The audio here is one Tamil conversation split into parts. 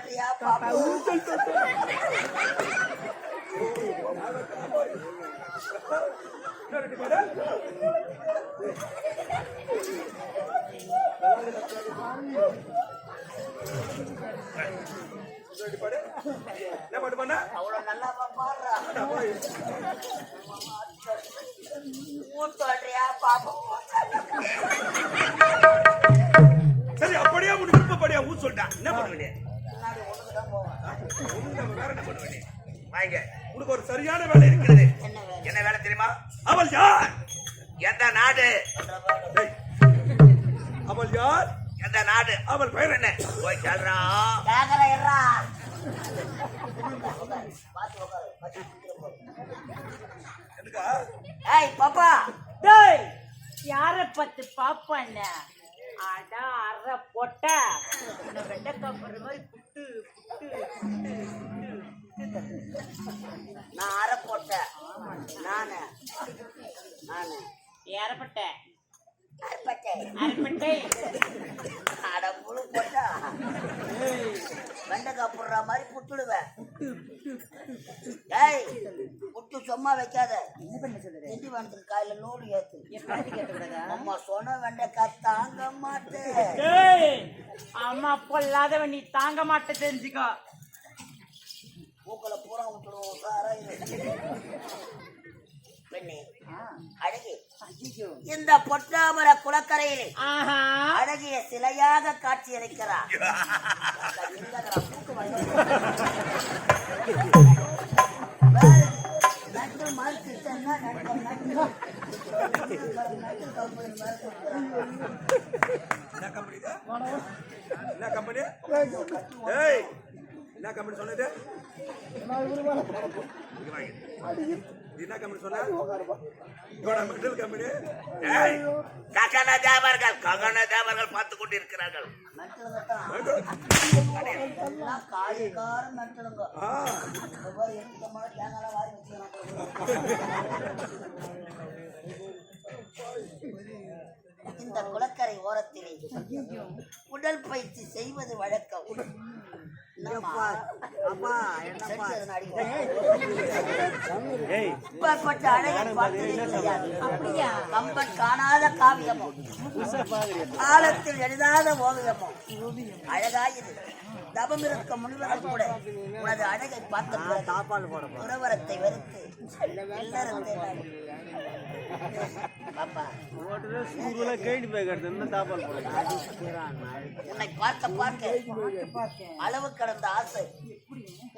சொல்றியா பாப்பா ஊசல் என்ன பாட்டு பண்ண அவ்வளவு நல்லா பாடுறா சொல்றியா பாப்பா சரி அப்படியே உனக்கு விருப்பப்படியா ஊ சொல்லிட்டான் என்ன பண்ணுவீங்க வேற என்ன பண்ணுவீங்க வாங்க உனக்கு ஒரு சரியான வேலை இருக்கிறது என்ன வேலை தெரியுமா அவள் யார் எந்த நாடு அவள் யார் எந்த நாடு அவள் பெயர் என்ன போய் சொல்றா பாப்பா யார பத்து பாப்பா என்ன அடா அற பொட்ட வெண்டைக்காய் போடுற மாதிரி புட்டு புட்டு நான் அரை போட்டேன் நானு ஏறப்பட்டேன் அரைப்பட்டை அட முழு போட்டா வெண்டைக்காய் போடுற மாதிரி புட்டுடுவேன் ஏய் புட்டு சும்மா வைக்காத திண்டிவனத்துக்கு காயில லோடு ஏத்து அம்மா சொன்ன வெண்டைக்காய் தாங்க மாட்டேன் அம்மா பொல்லாதவ நீ தாங்க மாட்ட தெரிஞ்சுக்கோ மூக்கல பூரா விட்டுடுவோம் சாரா பெண்ணே அழகி இந்த பொற்றாமர குளக்கரையிலே அழகிய சிலையாக காட்சி அளிக்கிறார் என்ன கம்பெனி என்ன கம்பெனி சொன்னது என்ன கம்பெனி சொன்ன கம்பெனி ககன தேவர்கள் பார்த்து கொண்டு இருக்கிறார்கள் இந்த குளக்கரை ஓரத்திலே உடல் பயிற்சி செய்வது வழக்கம். கம்பன் காணாத காவியமோ காலத்தில் எழுதாத ஓவியமோ அழகாயிரு. தபம் இருக்க முனிவர்கள் கூட உனது அழகை பார்த்த உறவரத்தை வெறுத்து உன்னை பார்க்க பார்க்க அளவு கடந்த ஆசை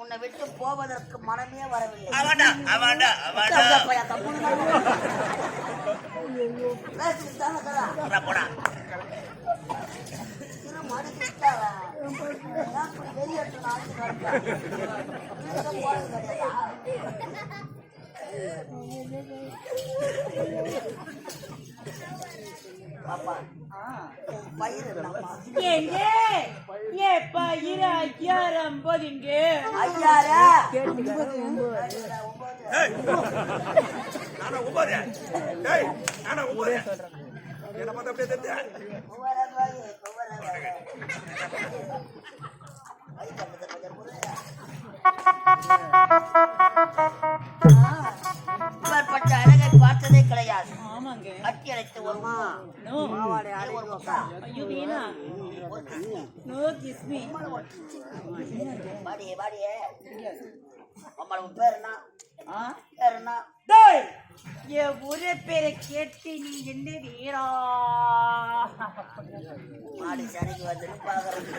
உன்னை விட்டு போவதற்கு மனமே வரவில்லை. பயிர் ஐயாயிரம் போதுங்க என்ன பார்த்தா அப்படியே தெரிஞ்சேன் அழகை பார்த்ததே கிடையாது. கட்டி அழைத்து வருமா ஒரே பேரை கேட்டு நீ என்ன வீரா மாடி சனிக்கு வந்துட்டு பாக்குறது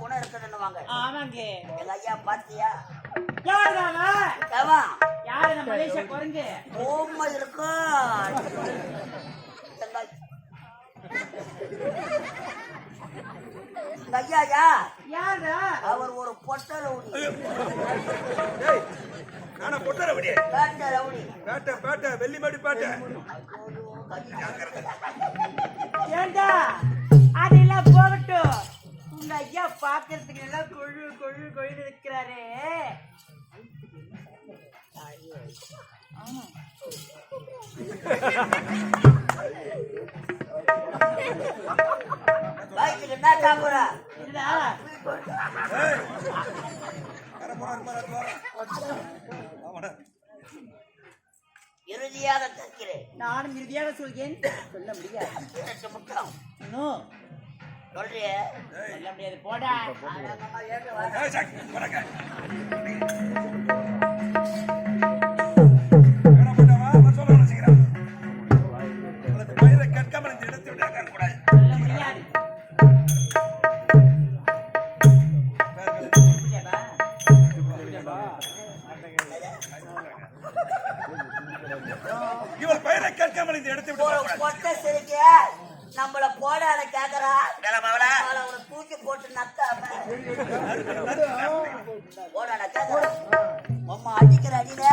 குணம் இருக்குதுன்னுவாங்க. ஆமாங்க எங்க ஐயா பாத்தியா யாரு நம்ம மலேசியா குறைஞ்சு ஓமா இருக்கா ஐயா யாரா அவர் ஒரு பொட்ட ரவுடி. நானா பொட்ட ரவுடி? பேட்ட ரவுடி. பேட்ட வெள்ளிமாடி பேட்ட. ஏண்டா அதெல்லாம் போகட்டும். உங்க ஐயா பாக்குறதுக்கு எல்லாம் கொழு கொழு கொழு இருக்கிறாரு. சாப்பிடுற இதுடா. ஏய், வர போறா, ஆமாடா. இறுதியாக கேட்கிறேன். நானும் இறுதியாக சொல்கிறேன். சொல்ல முடியாது. எனக்கு முட்டம் இன்னும் சொல்றியே சொல்ல முடியாது. போடா. ஏய், சாக், வரங்க. வேணா போட்டா வா, சொல்லணும் சீக்கிரம். உனக்கு பயிரை கேட்காம இந்த இடத்தை விட்டு அகற்ற கூடாது. சொல்ல முடியாது. இவள் பயிரை கேட்காம இந்த இடத்தை விட்டு ஒரு போகக்கூடாது. கொட்டை சிரிக்க நம்மள போடாத கேக்குறா. வேலை அவனை தூக்கி போட்டு நத்தாம போடாத கேக்குறா. அம்மா அடிக்கிற அடியில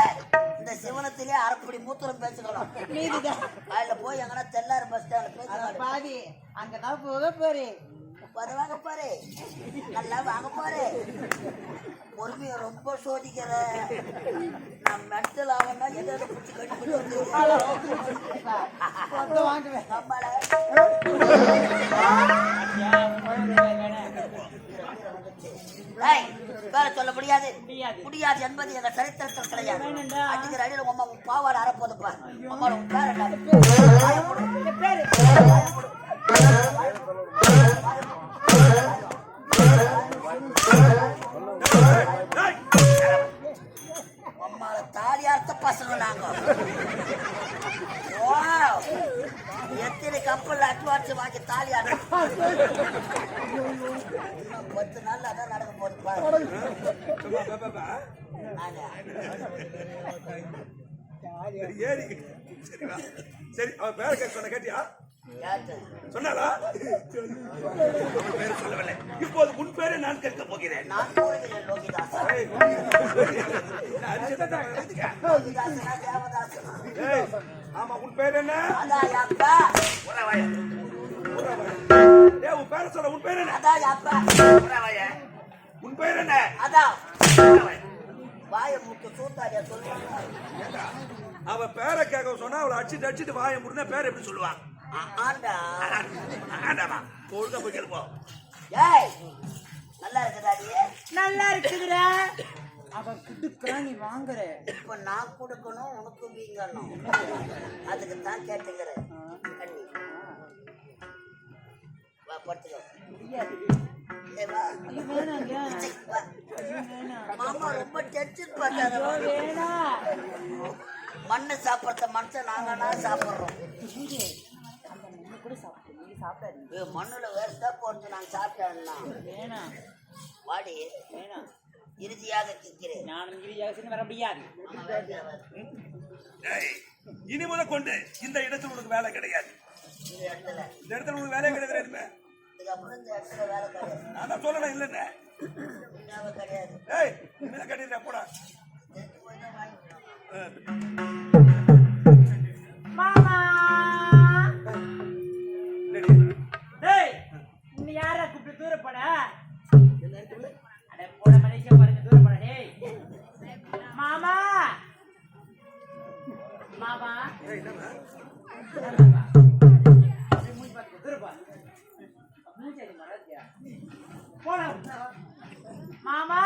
இந்த சிவனத்திலே அரைப்படி மூத்திரம் பேசுகிறோம். நீதிதான். அதுல போய் எங்கன்னா தெல்லாறு பஸ் ஸ்டாண்ட் பேசுறாங்க. பாதி அங்கதான் போக போறேன். வாங்க பாரு, நல்லா வாங்க பாரு. பொறுமையை ரொம்ப சோதிக்கிற. நான் மெட்டல் ஆகணும்னா எதாவது பிடிச்சி கட்டி வாங்குவேன். நம்மள வேற சொல்ல முடியாது முடியாது என்பது எங்க சரித்திரத்தில் கிடையாது. அடிக்கிற அடியில் உங்க அம்மா பாவாடை அரைப்போதுப்பா. அம்மா உன் பேர் என்ன? பேரு அம்மால தாலியார்த்த பசங்க நாங்க. எத்தனை கப்பல் அட்வான்ஸ் வாங்கி தாலியார் 10 நாள் அதான் நடக்க போகுது பாரு. ஏறி சரிவா. சரி, அவ பேரை கேட்க சொன்ன கேட்டியா? சொன்னாலா? அவன் பேரை சொல்லவில்லை. இப்போது உன் பேரை நான் கேட்க போகிறேன். நான் கூறுகிறேன் லோகிதாசா. லோகிதாசனா தேவதாசனா? ஏய், ஆமா, உன் பேர் என்ன? அதான் அப்பா. உறவாயா. ஏய், உன் பேரை சொல்ல. உன் பேர் என்ன? அதான் அப்பா. உறவாயா. உன் பேர் என்ன? அதான் வாய முட்டு சூத்தாரியா சொல்லுவாங்க. அவ பேரை கேட்க சொன்னா அவளை அடிச்சுட்டு வாயை முடினா பேர் எப்படி சொல்லுவான்? ஆண்டா ஆண்டாமா, ஒழுங்கா போய் கேள்ப்போம். ஏய் நல்லா இருக்குதாடி? நல்லா இருக்குதுடா. அவன் குடுக்குறான், நீ வாங்குற. இப்ப நான் கொடுக்கணும், உனக்கு வீங்கணும். அதுக்கு தான் கேட்டுக்கிறேன். வா படுத்துக்கோ. ஏய் வா. வா. மாமா ரொம்ப டென்ஷன் பண்ணாத. மண்ணு சாப்பிட்ற மனுஷன் நாங்கன்னா சாப்பிட்றோம். மண்ணுல வேஸ்டா போட்டு நான் சாப்பிட்டேன்னா வாடி இறுதியாக கேட்கிறேன். நானும் இறுதியாக வர முடியாது. இனி முதல் கொண்டு இந்த இடத்துல உனக்கு வேலை கிடையாது. இந்த இடத்துல உனக்கு வேலை கிடையாது. இதுக்கப்புறம் இந்த இடத்துல வேலை கிடையாது. நான் தான் சொல்லணும் இல்லைன்னு. கிடையாது. ஏய், இனிமேல் கட்டிடுறேன் போடா. மாமா டேய், உன்னை யாரா கூப்பிட்டு தூரப்பட? அட போட மனுஷ பாருங்க, தூரப்பட. டேய் மாமா, மாமா மூஞ்சி பார்த்து தூரப்பா. மூஞ்சி அடி மறத்தியா போடா. மாமா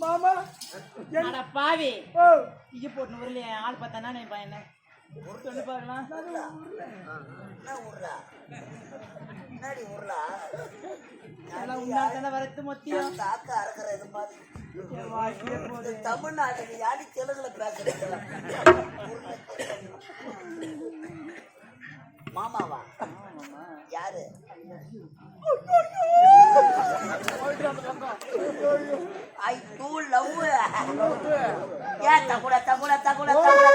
மாமா அட பாவி, இங்க போட்டு ஊர்ல ஆள் பார்த்தானா நீ பையன் சொல்லு பாக்கலாம். முன்னாடி ஊர்லா உன்னால வரத்து மொத்தியம் தாக்க அறக்கிற இது மாதிரி தமிழ்நாட்டுக்கு யாடி தெலுங்குல பேசுறீங்க. மாமாவா மாமா யாரு ஐ டூ லவ் ஏன் தகுட தகுட தகுட தகுட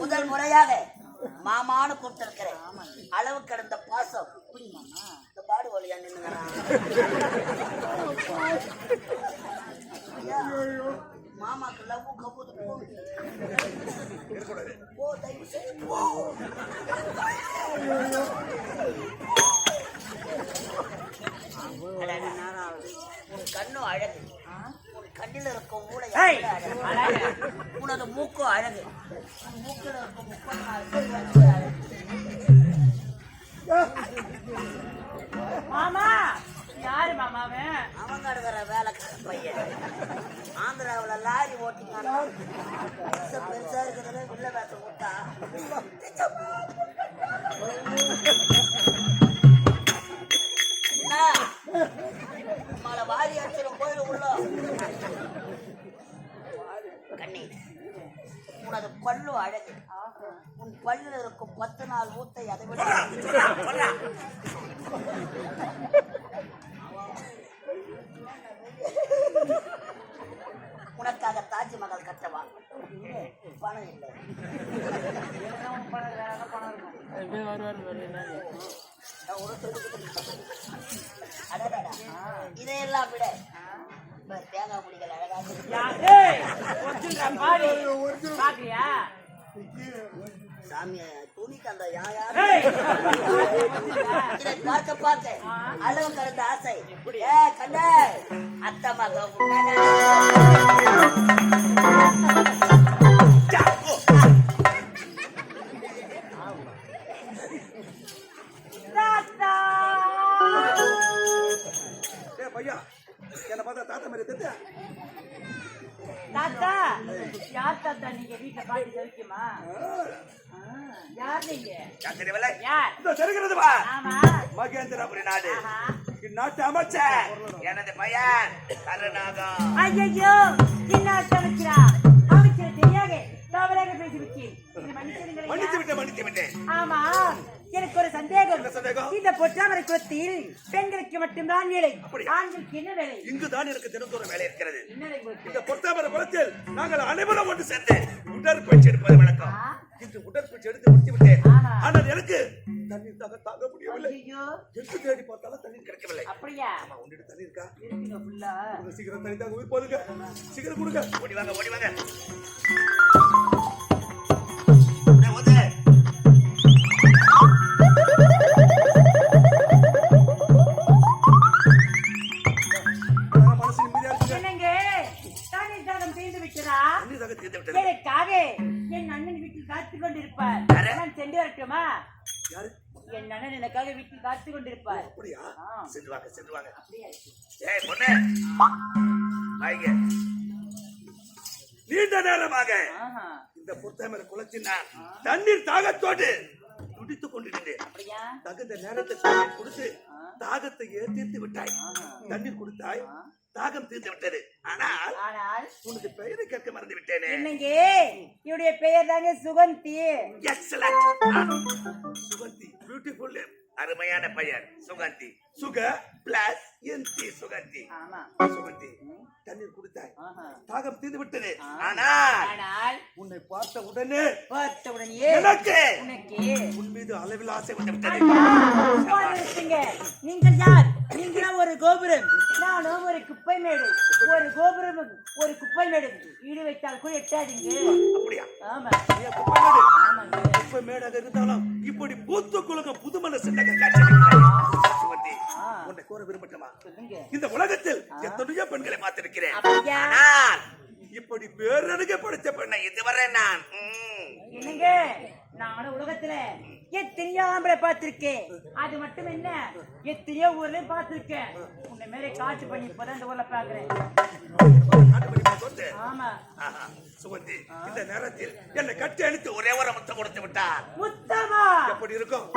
முதல் முறையாக மாமான்னு கூப்பிட்டிருக்கிறேன். அளவு கடந்த பாசம் இந்த பாடு வழியா நின்னுங்கிறான். மாமாக்கு லவ் கபூது போ தயவு செய்து போ. உன் கண்ணும் அழகு, உன் கண்ணில் இருக்கும் மூளை அழகு, உனது மூக்கும் அழகு, உன் மூக்கில் இருக்கும் 34 அழகு. மாமா யாரு மாமாவன்? அவங்க இருக்கிற வேலைக்கார பையன் ஆந்திராவில் லாரி ஓட்டிக்கான பெருசா இருக்கிறத உள்ள வேட்ட விட்டா மழை வாரி அடிச்சிடும் கோயில் உள்ள கண்ணி. உனது பல்லு அழகு, உன் பல்லில் இருக்கும் 10 நாள் ஊத்தை அதை விட உனக்காக தாஜ்மஹால் கட்டவா? பணம் இல்லை. இதையெல்லாம் விட தேங்காய் முடிகள் அழகாக சாமிய துணிக்கு அந்த இதை பார்க்க பார்க்க அளவு கடந்த ஆசை. கண்ட அத்தமாக பையா என்ன பார்த்தா தாத்தா மாதிரி தெத்த தாத்தா. யார் தாத்தா நீங்க? வீட்டுல பாட்டி சௌக்கியமா? யார் நீங்க? மகேந்திரபுரி நாடு இந்நாட்டு அமைச்சர் எனது பையன் கருணாகம். ஐயோ இந்நாட்டு அமைச்சரா? அமைச்சர் தெரியாது, தவறாக பேசிவிட்டேன். மன்னித்து விட்டேன். ஆமா, எனக்கு ஒரு சந்தேகம். இந்த பொற்றாமரை குளத்தில் பெண்களுக்கு மட்டும்தான் வேலை, ஆண்களுக்கு என்ன வேலை? இங்குதான் எனக்கு தினத்தோறும் வேலை இருக்கிறது. இந்த பொற்றாமரை குளத்தில் நாங்கள் அனைவரும் ஒன்று சேர்ந்து உடற்பயிற்சி எடுப்பது வழக்கம். இன்று உடற்பயிற்சி எடுத்து முடித்து விட்டேன். ஆனால் எனக்கு தண்ணீர் தாங்க முடியவில்லை. எங்கு தேடி பார்த்தாலும் தண்ணீர் கிடைக்கவில்லை. அப்படியா? உன்னிடம் தண்ணி இருக்கா? சீக்கிரம் தண்ணி தாங்க, உயிர் போதுங்க. சீக்கிரம் கொடுங்க. ஓடி வாங்க, ஓடி வாங்க. என் அண்ணன் வீட்டில் காத்துக் கொண்டிருப்பார். நான் சென்று வரட்டுமா? என் அண்ணன் எனக்காக வீட்டில் காத்துக் கொண்டிருப்பார். சென்று வாங்க, சென்று வாங்க. நீண்ட நேரமாக இந்த பொற்றாமரை குளத்தில் நான் தண்ணீர் தாகத்தோடு துடித்துக் கொண்டிருந்தேன். தகுந்த நேரத்தை கொடுத்து தாகத்தை தீர்த்து விட்டாய். தண்ணீர் கொடுத்தாய், தாகம் தீர்ந்து விட்டது. ஆனால் உனது பெயரை கேட்க மறந்து விட்டேனே. என்னங்க? என்னுடைய பெயர் தாங்க சுகந்தி. Suganthi, beautiful name. அருமையான பெயர் சுகந்தி. சுக பிளஸ் எந்தி சுகந்தி. சுகந்தி, தண்ணீர் கொடுத்தாய், தாகம் தீர்ந்து விட்டது. ஆனால் உன்னை பார்த்த உடனே எனக்கு உன் மீது அளவில் ஆசை வந்து விட்டது. நீங்கள் யார்? நீங்களா ஒரு கோபுரம், நானும் ஒரு குப்பை மேடு. ஒரு கோபுரம் ஒரு குப்பை மேடு ஈடு வைத்தால் கூட எட்டாதீங்க. அப்படியா? ஆமா, குப்பை மேடாக இருந்தாலும் இப்படி பூத்து குலுங்க புதுமண சின்னக சுகந்தி, உன்னை கோர விரும்பட்டுமா? இந்த உலகத்தில் எத்தனையோ பெண்களை பார்த்திருக்கிறேன். ஆனால் இப்படி பேரழக படைத்த பெண்ணை இதுவரை நான் என்னங்க? நானும் உலகத்துல எத்தனையோ ஆம்பளை பார்த்திருக்கேன். அது மட்டும் என்ன, எத்தனையோ ஊர்லயும் பார்த்திருக்கேன். உன்னை மேலே காட்சி பண்ணி இப்பதான் இந்த ஊர்ல பாக்குறேன். ஆமா சுமந்தி, இந்த நேரத்தில் என்னை கட்டி அணித்து ஒரே ஒரு முத்தம் கொடுத்து விட்டார். முத்தமா எப்படி இருக்கும்?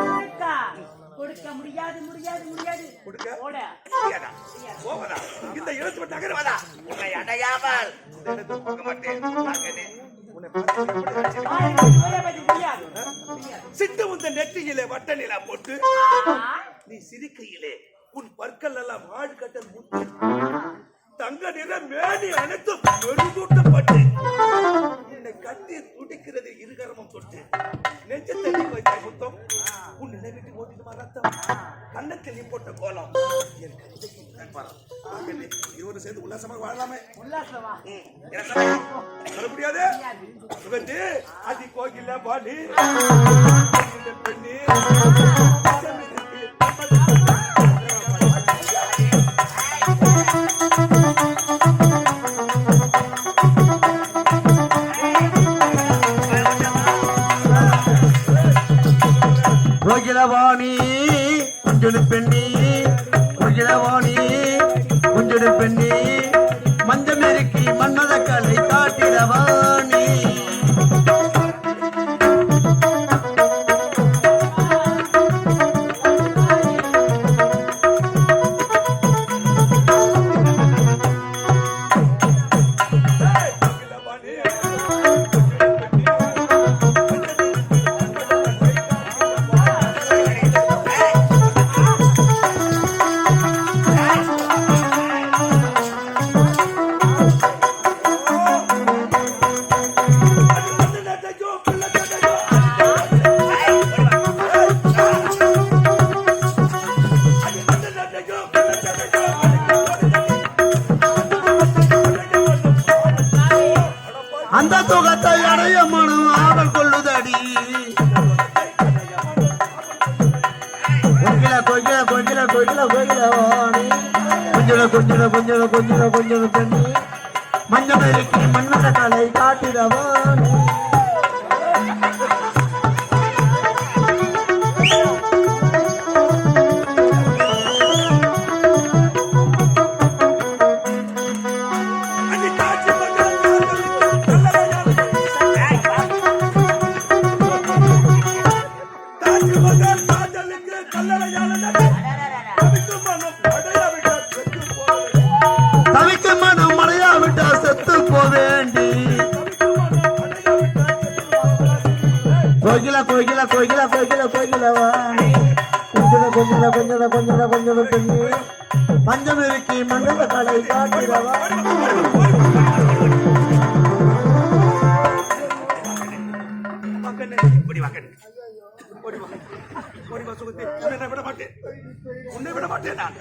கொடுக்க முடியாது முடியாது முடியாது. கொடுக்க போட போவதா? இந்த இடத்து விட்டு நகர்வதா? உன்னை அடையாமல் இந்த இடத்துக்கு போக மாட்டேன். சிட்டு உந்த நெற்றியிலே வட்ட நிலா போட்டு நீ சிரிக்கையிலே உன் பற்கள் எல்லாம் ஆடு கட்டல் முட்டு தங்க நிற மேனி அனைத்து மெருகூட்டப்பட்டு என்னை கட்டி துடிக்கிறது இருகரமும் தொட்டு நெஞ்சத்தை நீ வைத்த முத்தம் உன் நினைவிட்டு ஓட்டிட்டு ரத்தம் கண்ணத்தில் நீ போட்ட கோலம் என் கவிதைக்கு இவரு சேர்ந்து உல்லாசமாக வாழலாமே. உல்லாசமா சொல்ல முடியாது. சுகந்தி அதி கோகில பாடி பெண்ணி கோகிலவாணி குஞ்சொடு பெண்ணி கோகிலவாணி குஞ்சொடு பெண்ணி மஞ்சமெருக்கி மன்னத கலை காட்டிடவாணி அந்த துகத்தை அடைய மனம் ஆவல் கொள்ளுதடி. கோகில கோகில கோகில கோகில கோகிலவாணி கொஞ்சல கொஞ்சல கொஞ்சல கொஞ்சல கொஞ்சல பெண்ணி மஞ்சமெருக்கி மன்னத கலை காட்டிடவாணி. தவிக்கும் மனம் மழையா விட்டா செத்து போவேண்டி. கோகில கோகில கோகில கோகில கோகிலவாணி கொஞ்சல கொஞ்சல கொஞ்சல கொஞ்சல கொஞ்சல பெண்ணி மஞ்சமெருக்கி மண்டல கலை காட்டிடவாணி. விட மாட்டேன், உன்னை விட மாட்டேன் நான்.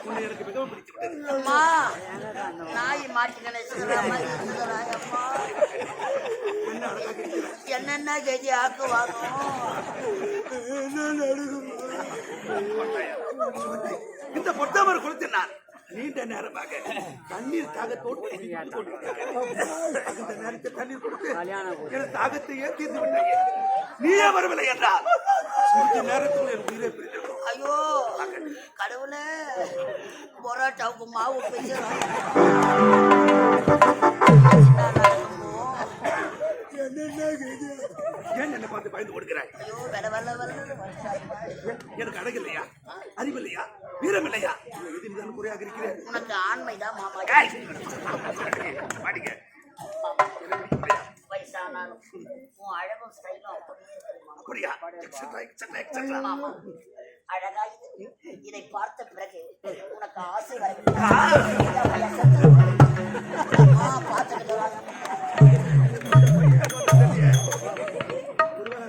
உன்னை எனக்கு மிகவும் பிடித்து விட்டது. அம்மா நாய் மாட்டிக்கணே என்னென்ன கேஜி ஆக்குவாங்க. இந்த பொட்டாமர் கொடுத்து நான் நீண்ட நேரமாக தண்ணீர் தாகத்தோடு அந்த நேரத்தில் தண்ணீர் கொடுத்து என் தாகத்தையே தீர்த்து விட்டாயே. நீயே வரவில்லை என்றால் நேரத்தில் என் உயிரை பிரிந்திருக்கும். ஐயோ கடவுளே, பொரோட்டாவுக்கு மாவு பெய்யலாம். ஏன் என்னை பார்த்து பயந்து கொடுக்கிறாய்? ஐயோ வெல வெல வெல எனக்கு அழகு இல்லையா, அறிவு இல்லையா, வீரம் இல்லையா? எதிர்தான் குறையாக இருக்கிறேன். உனக்கு ஆண்மைதான் மாமா. வயசானாலும் உன் அழகும் ஸ்டைலும் அப்படியா? மாமா அழகா இதை பார்த்த பிறகு உனக்கு ஆசை வர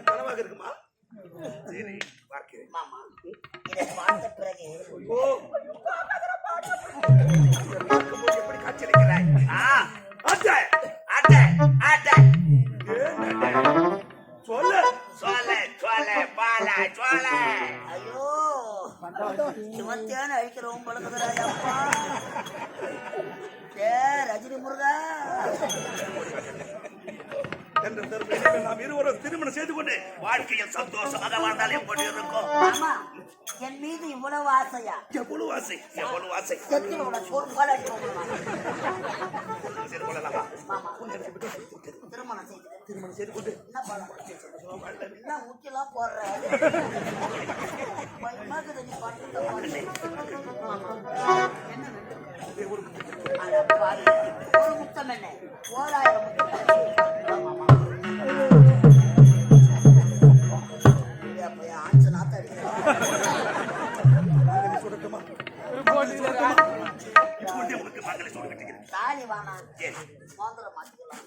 கனவாக இருக்குமா? சரி பார்க்கிறேன். மாமா இதை பார்த்த பிறகு எப்படி காட்சியளிக்கிறாய்? ஐயோ சிவத்தியான அழிக்கிறோம் பழகுதுராயப்பா. ரஜினி முருகா என்ற தருணத்தில் நாம் இருவரும் திருமணம் செய்து கொண்டு வாழ்க்கையில் சந்தோஷமாக வாழ்ந்தால் எப்படி இருக்கும்? ஆமா, என் மீது இவ்வளவு ஆசையா? எவ்வளவு ஆசை, எவ்வளவு ஆசை. செத்தினோட சொற்பால செய்து கொள்ளலாமா? மாமா திருமணம் செய்து திருமணம் செய்து கொண்டு என்ன பண்ணலாம்? என்ன ஊட்டிலாம் போடுற பயமாக்குது நீ பண்ணுற மாதிரி. அட பாவி, ஒரு முத்தம் என்ன 1000 முத்தம். ஆமாமா ஆச்சு நாத்த அடிக்கிறேன். சுடட்டுமா? உனக்கு மகளை சொல்ல விட்டுக்கிறேன். தாலி வானா மோதிரம் மாத்திக்கலாம்.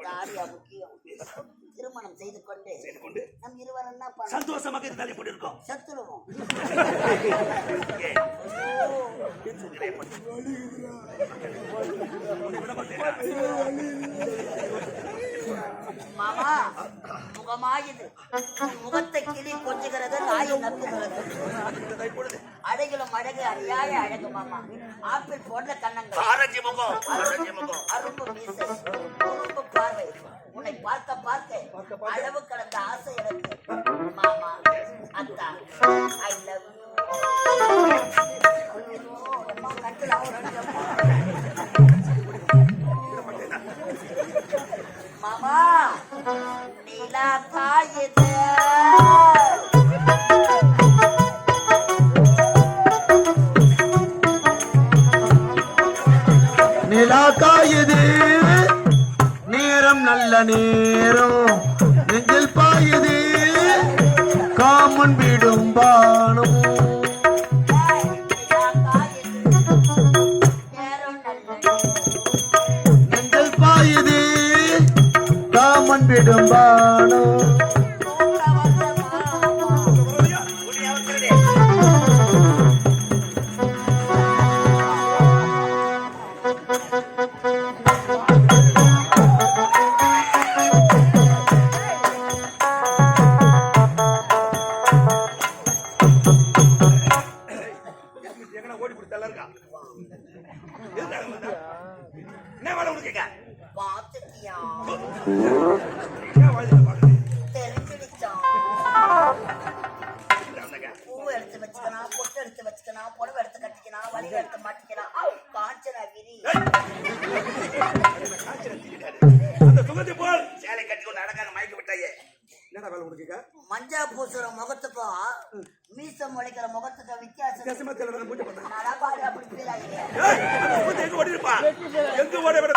தாலியா முக்கியம். திருமணம் செய்து கொண்டு நம் இருவர் என்ன பண்ண சந்தோஷமாக இருந்தாலே எப்படி இருக்கும்? செத்துருவோம். மாமா முகமாயுது முகத்தை கிளி கொஞ்சுகிறது நாய் நத்துகிறது. அழகிலும் அழகு அழியாய அழகு மாமா. ஆப்பிள் போன்ற கண்ணங்கள், அரும்பு மீசை, குறும்பு பார்வை. உன்னை பார்க்க பார்க்க அளவு கடந்த ஆசை எனக்கு மாமா. அத்தா ஐ லவ் மாமா. நீலா காயுது நிலா காயுது நேரம் நல்ல நேரம் நெஞ்சில் பாயுது காமன் விடும் பானம் நெஞ்சில் பாயுது காமன் விடும் பானம் மஞ்சா பூசுற முகத்துக்கும் மீசம் முளைக்கிற முகத்துக்கும் வித்தியாசம். அப்படி எங்க ஓடி இருப்பா? எங்க ஓட விட